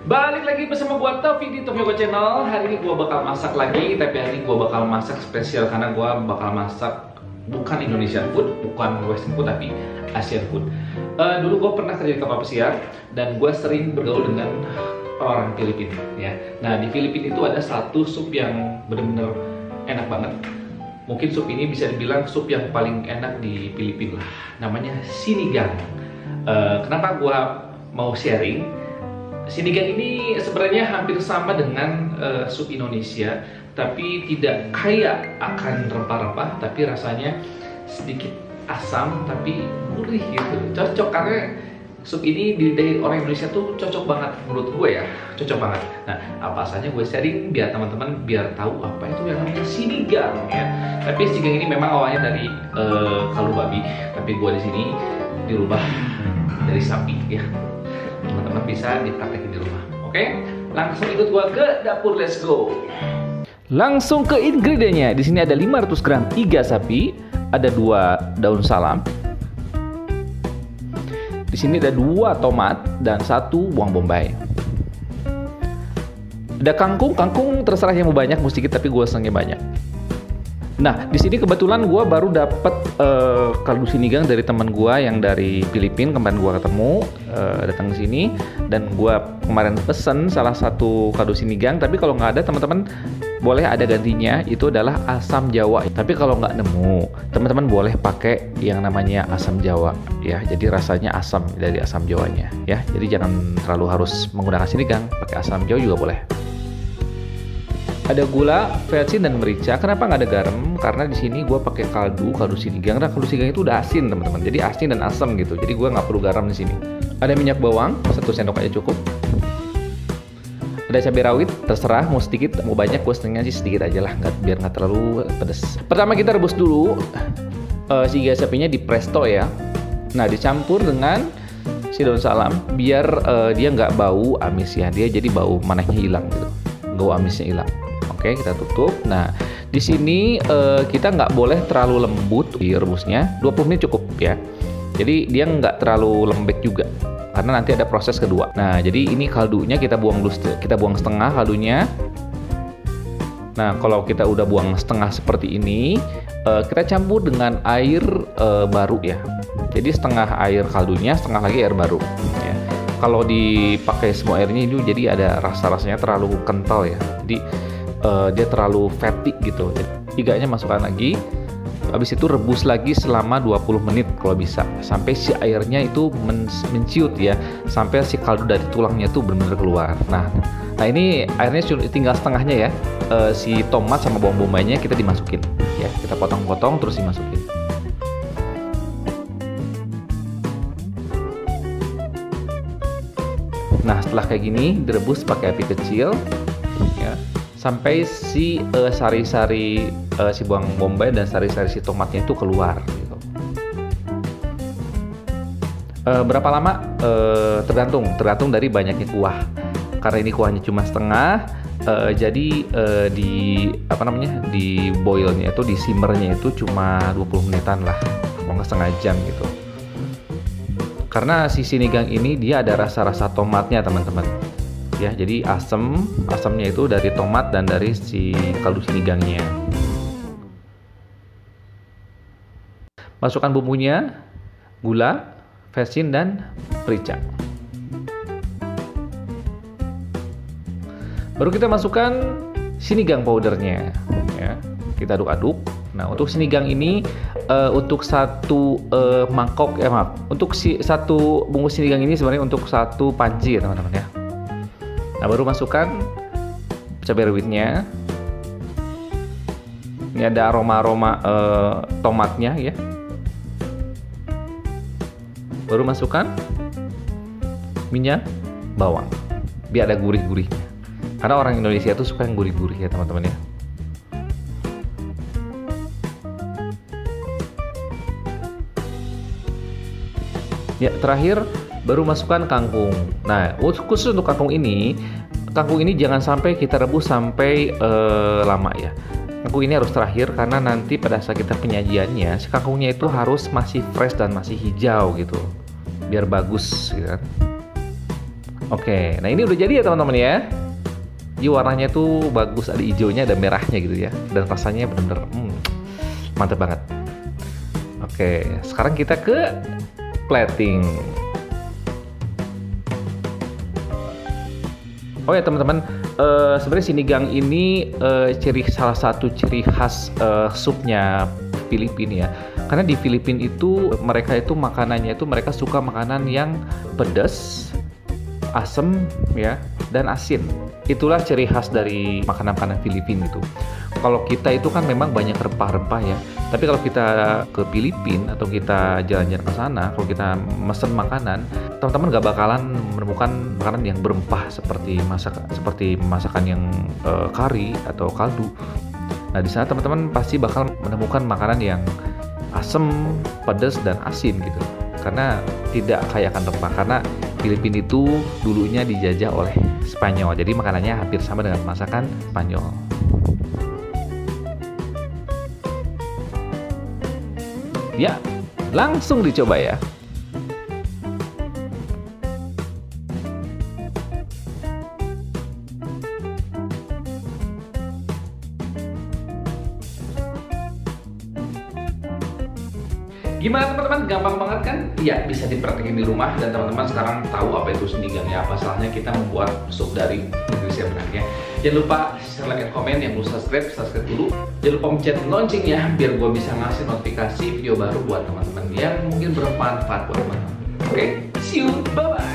Balik lagi bersama gua Taufik di Tofyoko Channel. Hari ini gua bakal masak lagi, tapi hari ini gua bakal masak spesial karena gua bakal masak bukan Indonesian food, bukan Western food, tapi Asian food. Dulu gua pernah kerja di kapal pesiar dan gua sering bergaul dengan orang Filipina ya. Nah, di Filipina itu ada satu sup yang bener-bener enak banget. Mungkin sup ini bisa dibilang sup yang paling enak di Filipina lah. Namanya sinigang. Kenapa gua mau sharing? Sinigang ini sebenarnya hampir sama dengan sup Indonesia, tapi tidak kaya akan rempah-rempah, tapi rasanya sedikit asam tapi gurih gitu. Cocok karena sup ini di lidah orang Indonesia tuh cocok banget menurut gue ya, cocok banget. Nah, apa asalnya gue sharing biar teman-teman biar tahu apa itu yang namanya sinigang ya. Tapi sinigang ini memang awalnya dari kaldu babi, tapi gue di sini dirubah dari sapi ya. Teman-teman bisa dipraktekin di rumah. Oke, langsung ikut gua ke dapur, let's go. Langsung ke ingredientnya. Di sini ada 500 gram iga sapi, ada 2 daun salam. Di sini ada 2 tomat dan 1 bawang bombay. Ada kangkung terserah yang mau banyak mau sedikit, tapi gua senangnya banyak. Nah, di sini kebetulan gue baru dapet kaldu sinigang dari teman gue yang dari Filipina. Kemarin gue ketemu, datang ke sini dan gue kemarin pesen salah satu kaldu sinigang. Tapi kalau nggak ada, teman-teman boleh ada gantinya, itu adalah asam jawa. Tapi kalau nggak nemu, teman-teman boleh pakai yang namanya asam jawa ya. Jadi rasanya asam dari asam jawanya ya. Jadi jangan terlalu harus menggunakan sinigang, pakai asam jawa juga boleh. Ada gula, vetsin dan merica. Kenapa nggak ada garam? Karena di sini gue pakai kaldu sinigang. Nah, kaldu sinigang itu udah asin, teman-teman. Jadi asin dan asam gitu. Jadi gue nggak perlu garam di sini. Ada minyak bawang, 1 sendok aja cukup. Ada cabai rawit, terserah mau sedikit, mau banyak. Gue setengahnya sih sedikit aja lah, biar nggak terlalu pedas. Pertama kita rebus dulu si iga sapinya di presto ya. Nah, dicampur dengan si daun salam biar dia nggak bau amis ya. Dia jadi bau manehnya hilang gitu. Bau amisnya hilang. Oke, kita tutup. Nah, di sini kita nggak boleh terlalu lembut di rebusnya. 20 menit cukup ya. Jadi dia nggak terlalu lembek juga, karena nanti ada proses kedua. Nah, jadi ini kaldunya kita buang dulu, kita buang setengah kaldunya. Nah, kalau kita udah buang setengah seperti ini, kita campur dengan air baru ya. Jadi setengah air kaldunya, setengah lagi air baru. Ya. Kalau dipakai semua airnya itu jadi ada rasa-rasanya terlalu kental ya. Jadi dia terlalu fatty gitu. Iganya masukkan lagi, habis itu rebus lagi selama 20 menit kalau bisa, sampai si airnya itu menciut ya, sampai si kaldu dari tulangnya tuh benar-benar keluar. Nah ini airnya tinggal setengahnya ya. Si tomat sama bawang bombaynya kita dimasukin ya, kita potong-potong terus dimasukin. Nah, setelah kayak gini direbus pakai api kecil ya, sampai si sari-sari si bawang bombay dan sari-sari si tomatnya itu keluar gitu. Berapa lama? Tergantung dari banyaknya kuah. Karena ini kuahnya cuma setengah, jadi di boilnya itu, di simmernya itu cuma 20 menitan lah, kalau nggak setengah jam gitu. Karena si sinigang ini dia ada rasa-rasa tomatnya, teman-teman. Ya, jadi asamnya itu dari tomat dan dari si kaldu sinigangnya. Masukkan bumbunya, gula, vetsin dan merica. Baru kita masukkan sinigang powdernya ya. Kita aduk-aduk. Nah, untuk sinigang ini untuk satu mangkok untuk satu bungkus sinigang ini sebenarnya untuk 1 panci ya, teman-teman ya. Nah, baru masukkan cabai rawitnya. Ini ada aroma-aroma tomatnya ya. Baru masukkan minyak bawang biar ada gurih-gurihnya. Karena orang Indonesia itu suka yang gurih-gurih ya, teman-teman ya. Ya, terakhir baru masukkan kangkung. Nah, khusus untuk kangkung ini jangan sampai kita rebus sampai lama ya. Kangkung ini harus terakhir karena nanti pada saat kita penyajiannya, si kangkungnya itu harus masih fresh dan masih hijau gitu, biar bagus gitu kan. Oke, nah ini udah jadi ya teman-teman ya. Jadi warnanya tuh bagus, ada hijaunya, ada merahnya gitu ya. Dan rasanya bener-bener mantep banget. Oke, sekarang kita ke plating. Oh ya teman-teman, sebenarnya sinigang ini salah satu ciri khas supnya Filipina ya. Karena di Filipina itu mereka itu makanannya itu mereka suka makanan yang pedas, asam ya, dan asin. Itulah ciri khas dari makanan-makanan Filipina itu. Kalau kita itu kan memang banyak rempah-rempah ya. Tapi kalau kita ke Filipina atau kita jalan-jalan ke sana, kalau kita mesen makanan, teman-teman nggak bakalan menemukan makanan yang berempah seperti masakan yang kari atau kaldu. Nah di sana teman-teman pasti bakal menemukan makanan yang asam, pedas, dan asin gitu. Karena tidak kaya akan rempah. Karena Filipina itu dulunya dijajah oleh Spanyol, jadi makanannya hampir sama dengan masakan Spanyol. Ya, langsung dicoba ya. Gimana teman-teman? Gampang banget kan? Iya, bisa dipraktekin di rumah dan teman-teman sekarang tahu apa itu senigangnya, apa salahnya kita membuat sup dari Indonesia benarnya. Jangan lupa share, like, dan komen. Yang belum subscribe dulu. Jangan lupa pencet loncengnya biar gue bisa ngasih notifikasi video baru buat teman-teman yang mungkin bermanfaat buat teman-teman. Oke, see you, bye-bye.